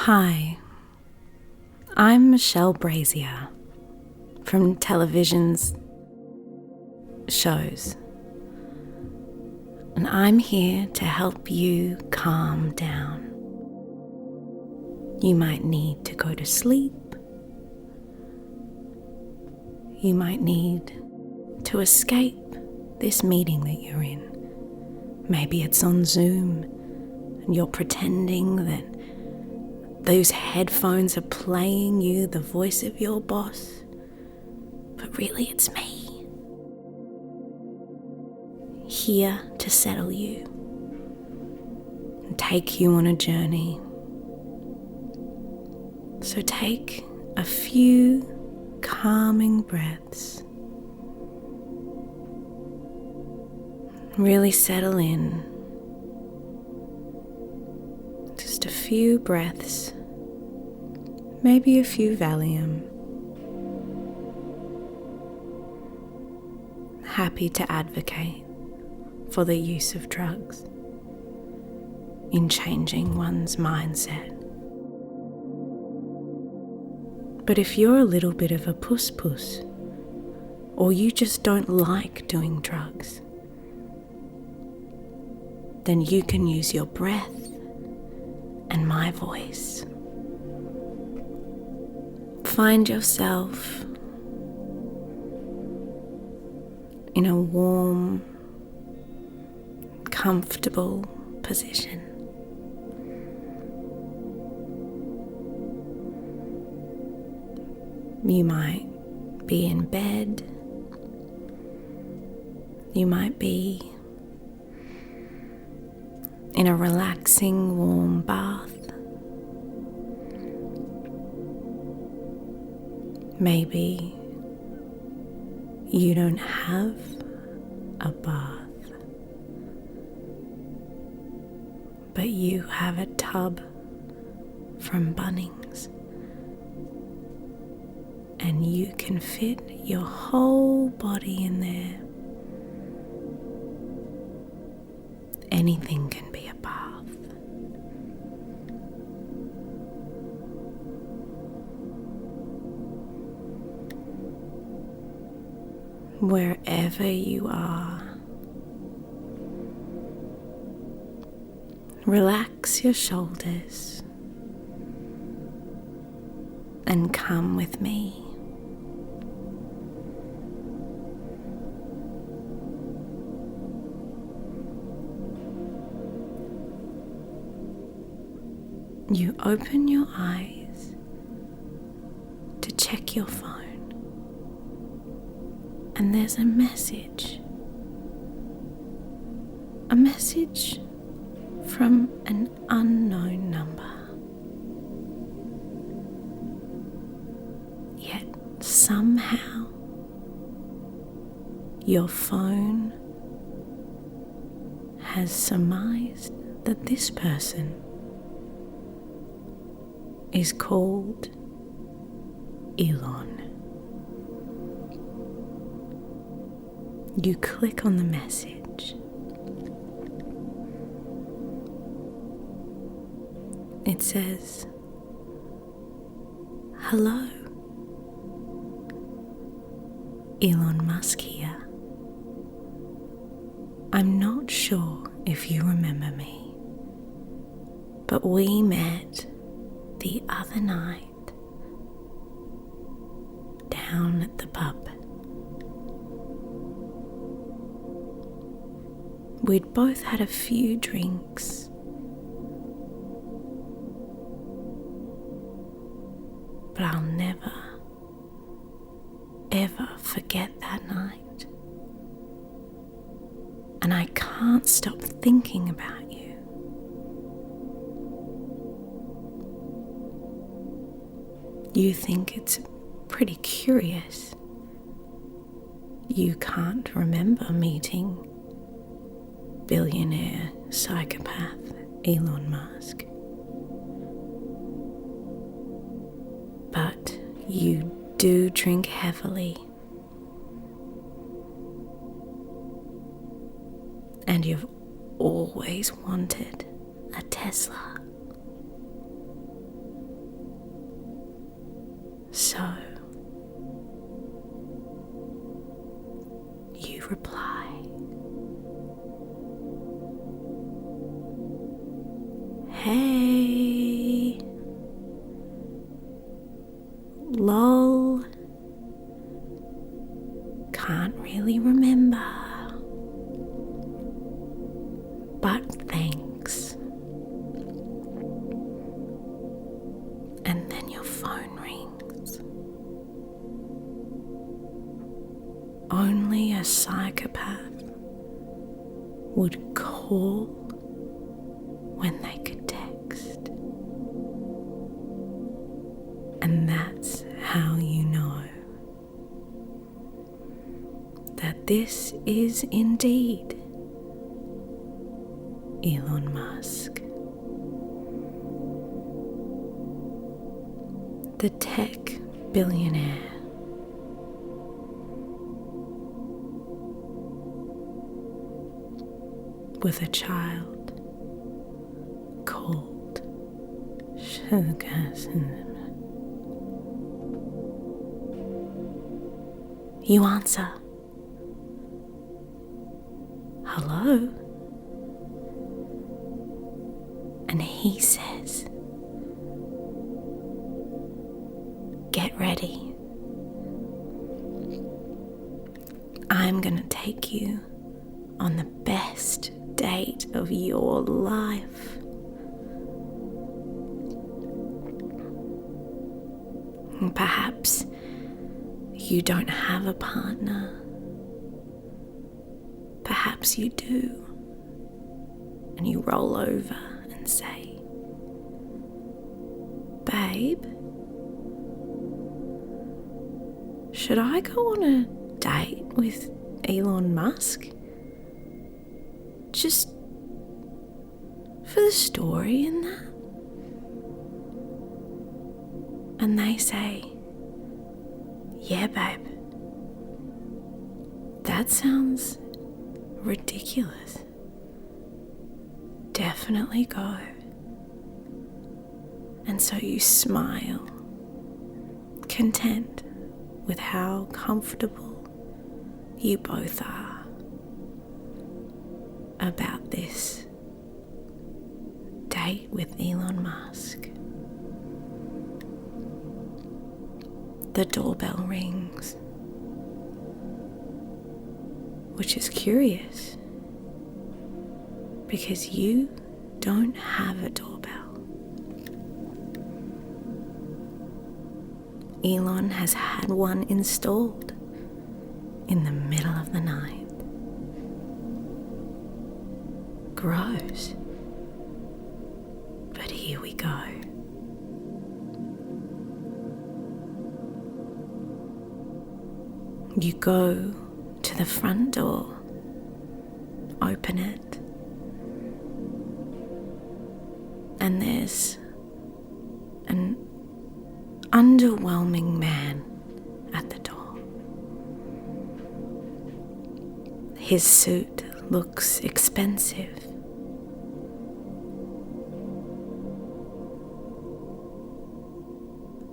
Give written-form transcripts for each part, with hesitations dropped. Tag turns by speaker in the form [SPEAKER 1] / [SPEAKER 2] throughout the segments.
[SPEAKER 1] Hi, I'm Michelle Brazier from television's shows, and I'm here to help you calm down. You might need to go to sleep. You might need to escape this meeting that you're in. Maybe it's on Zoom and you're pretending that those headphones are playing you the voice of your boss, but really it's me, here to settle you and take you on a journey. So take a few calming breaths. Really settle in. Just a few breaths, maybe a few Valium. Happy to advocate for the use of drugs in changing one's mindset. But if you're a little bit of a puss, or you just don't like doing drugs, then you can use your breath and my voice. Find yourself in a warm, comfortable position. You might be in bed. You might be in a relaxing, warm bath. Maybe you don't have a bath, but you have a tub from Bunnings, and you can fit your whole body in there. Anything can be a bath. Wherever you are, relax your shoulders and come with me. You open your eyes to check your phone, and there's a message from an unknown number. Yet somehow your phone has surmised that this person is called Elon. You click on the message. It says, "Hello, Elon Musk here. I'm not sure if you remember me, but we met the other night down at the pub. We'd both had a few drinks, but I'll never, ever forget that night. And I can't stop thinking about you. You think it's pretty curious. You can't remember meeting billionaire psychopath Elon Musk. But you do drink heavily. And you've always wanted a Tesla. So, you reply, "Hey, lol, can't really remember, but thanks." And then your phone rings. Only a psychopath would call when they could text. And that's how you know that this is indeed Elon Musk, the tech billionaire. With a child called Sugar. You answer, "Hello?" And he says, "Get ready. I'm gonna take you on the best date of your life." And perhaps you don't have a partner. Perhaps you do. And you roll over and say, "Babe, should I go on a date with Elon Musk? Just for the story and that?" And they say, "Yeah, babe, that sounds ridiculous. Definitely go." And so you smile, content with how comfortable you both are about this date with Elon Musk. The doorbell rings, which is curious because you don't have a doorbell. Elon has had one installed in the middle of the night. Gross. But here we go. You go to the front door, open it, and there's an underwhelming man at the door. His suit looks expensive.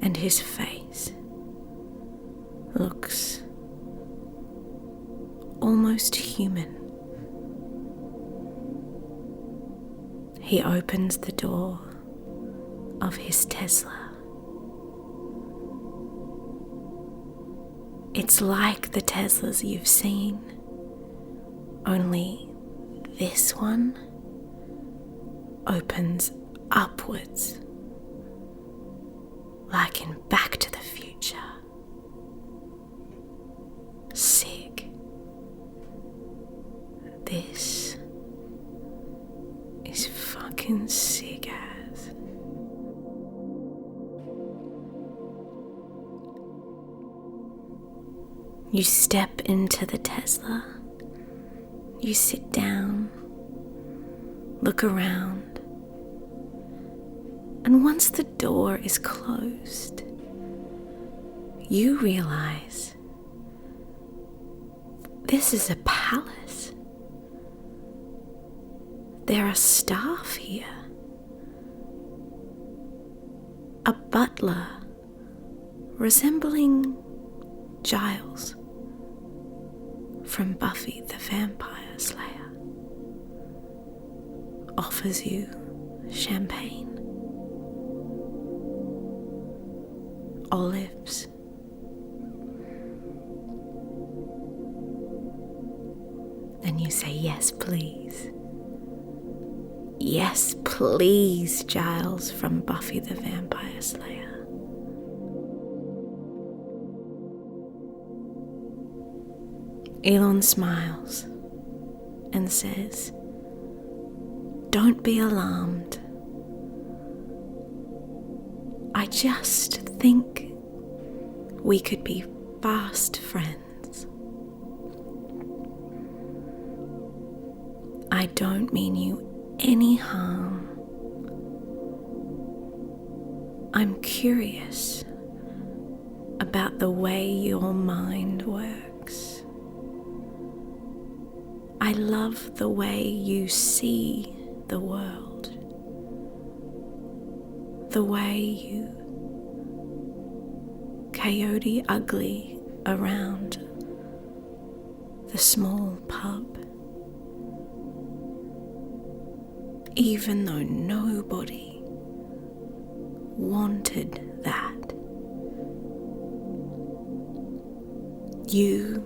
[SPEAKER 1] And his face looks almost human. He opens the door of his Tesla. It's like the Teslas you've seen, only this one opens upwards, like in Back to the Future. Sick. This is fucking sick ass. You step into the Tesla. You sit down, look around, and once the door is closed, you realize this is a palace. There are staff here. A butler resembling Giles from Buffy the Vampire Slayer, offers you champagne, olives, and you say, "Yes, please. Yes, please, Giles from Buffy the Vampire Slayer." Elon smiles and says, "Don't be alarmed. I just think we could be fast friends. I don't mean you any harm. I'm curious about the way your mind works. I love the way you see the world, the way you coyote ugly around the small pub, even though nobody wanted that. You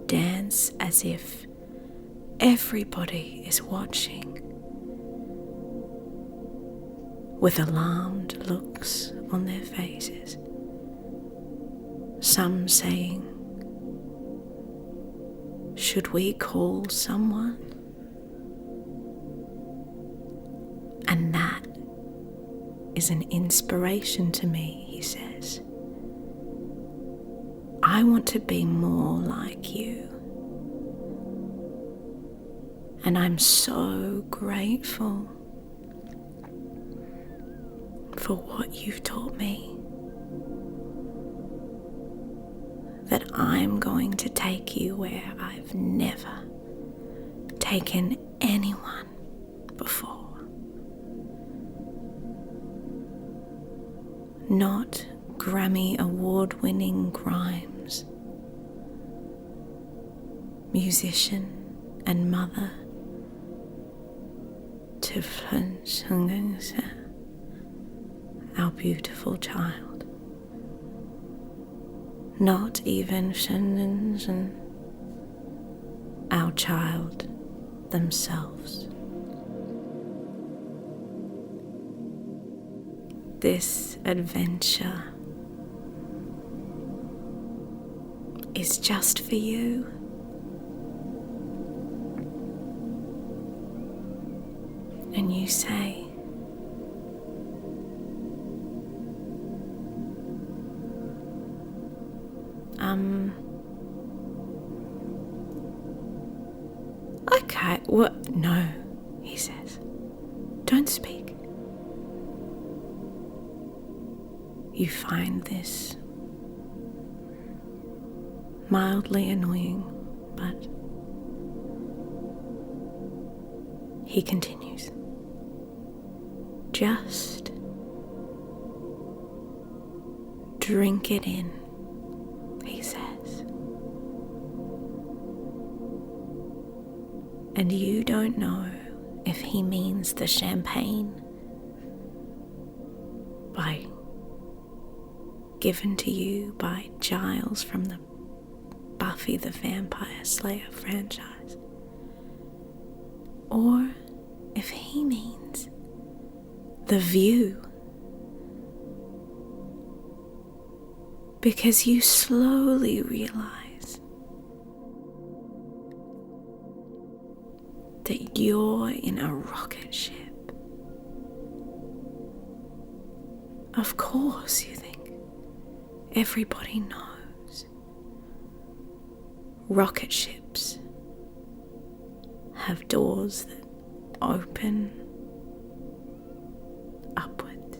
[SPEAKER 1] dance as if everybody is watching, with alarmed looks on their faces, some saying, "Should we call someone?" And that is an inspiration to me, he says. I want to be more like you. And I'm so grateful for what you've taught me, that I'm going to take you where I've never taken anyone before. Not Grammy award-winning Grimes, musician and mother to our beautiful child. Not even our child themselves. This adventure is just for you. And you say, okay, what? No, he says, don't speak. You find this mildly annoying, but he continues. Just drink it in, he says. And you don't know if he means the champagne given to you by Giles from the Buffy the Vampire Slayer franchise, or if he means the view, because you slowly realize that you're in a rocket ship. Of course, you think. Everybody knows. Rocket ships have doors that open upwards.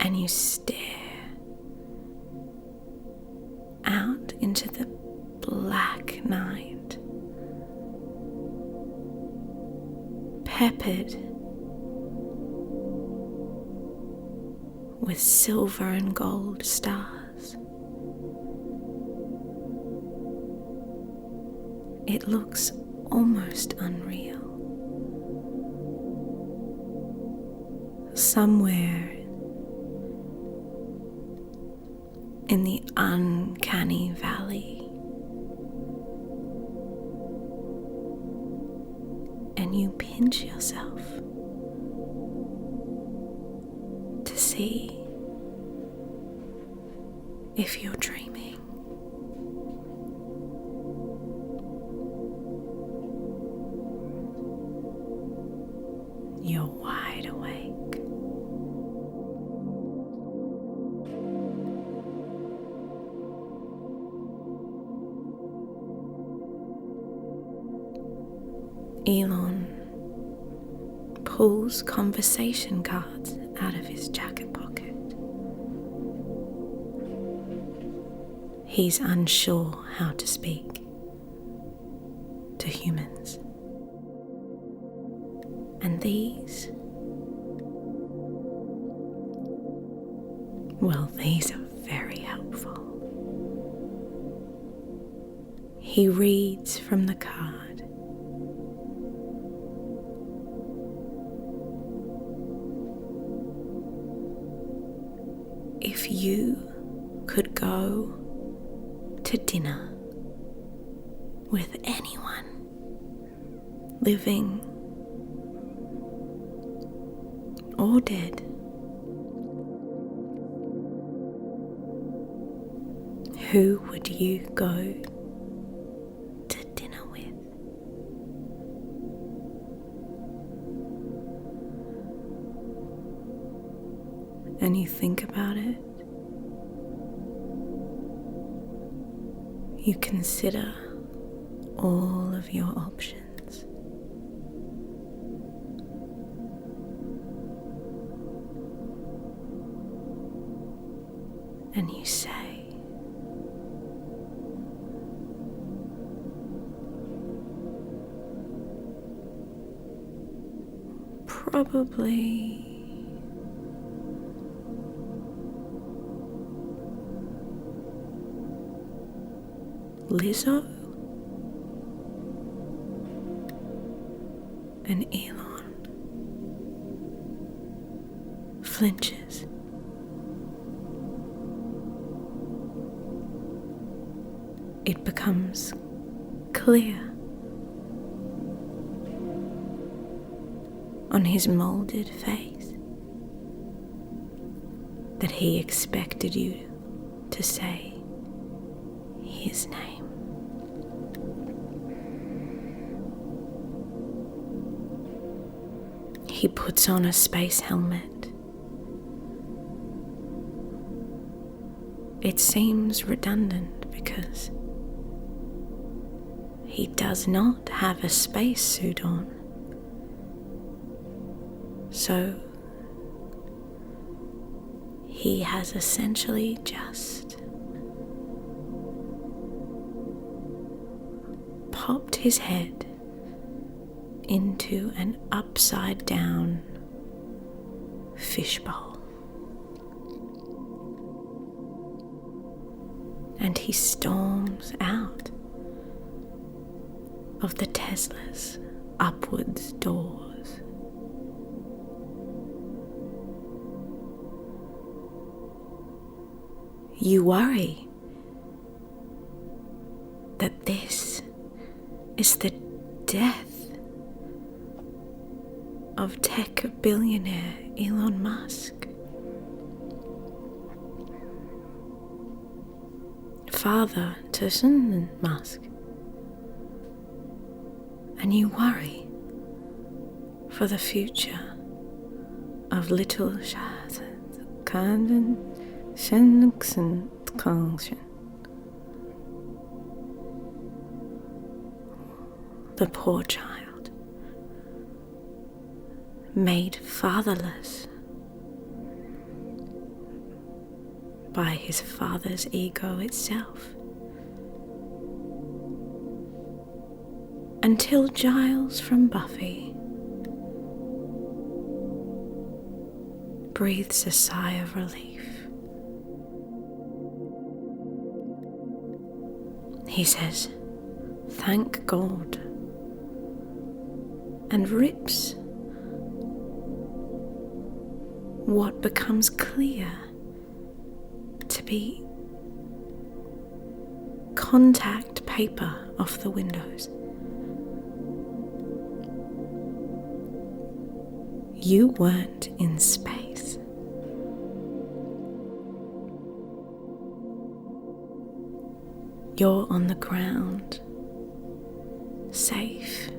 [SPEAKER 1] And you stare out into the black night. peppered with silver and gold stars. It looks almost unreal. Somewhere in the uncanny valley, and you pinch yourself to see if you're dreaming. You're wide awake. Elon pulls conversation cards out of his jacket pocket. He's unsure how to speak to humans. And these, well, these are very helpful. He reads from the card. If you could go to dinner with anyone, living or dead, who would you go to dinner with? And you think about it. You consider all of your options. And you say, probably Lizzo and Elon flinches. It becomes clear on his molded face that he expected you to say his name. He puts on a space helmet. It seems redundant because he does not have a spacesuit on. So he has essentially just popped his head into an upside down fishbowl. And he storms out of the Tesla's upwards doors. You worry that this is the death of tech billionaire Elon Musk, father to son Musk, and you worry for the future of little the poor child, made fatherless by his father's ego itself, until Giles from Buffy breathes a sigh of relief. He says, "Thank God," and rips what becomes clear to be contact paper off the windows. You weren't in space. You're on the ground, safe,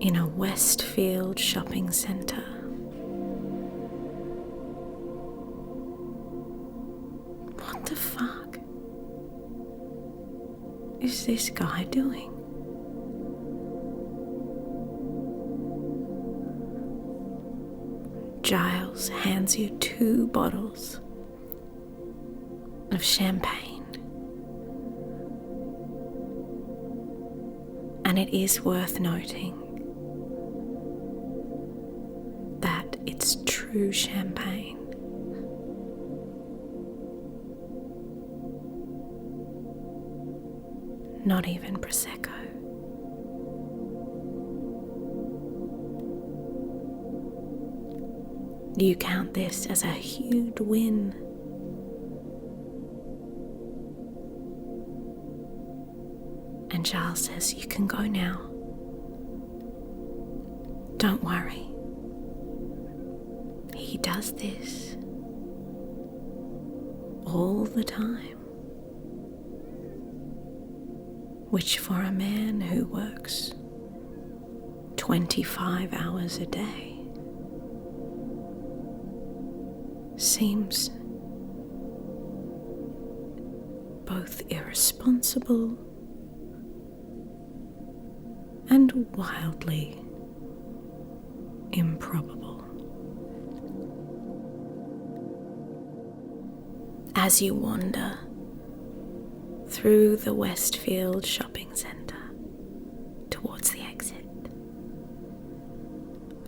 [SPEAKER 1] in a Westfield shopping centre. What the fuck is this guy doing? Giles hands you 2 bottles of champagne. And it is worth noting that it's true champagne. Not even Prosecco. You count this as a huge win. And Giles says, "You can go now. Don't worry." He does this all the time, which for a man who works 25 hours a day seems both irresponsible and wildly improbable. As you wander through the Westfield shopping centre towards the exit,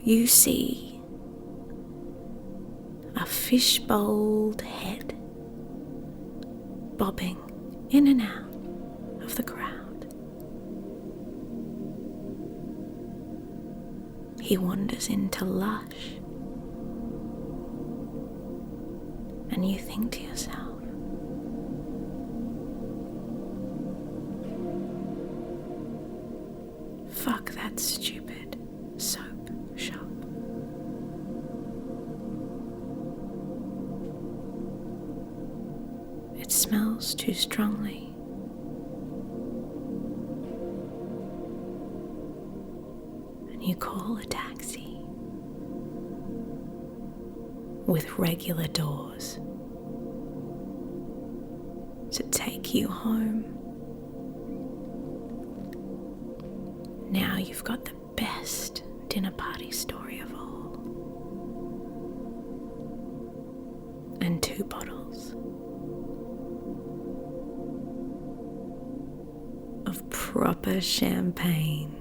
[SPEAKER 1] you see a fishbowled head bobbing in and out of the crowd. He wanders into Lush, and you think to yourself, fuck that stupid soap shop. It smells too strongly. And you call a taxi with regular doors to take you home. Now you've got the best dinner party story of all. And 2 bottles of proper champagne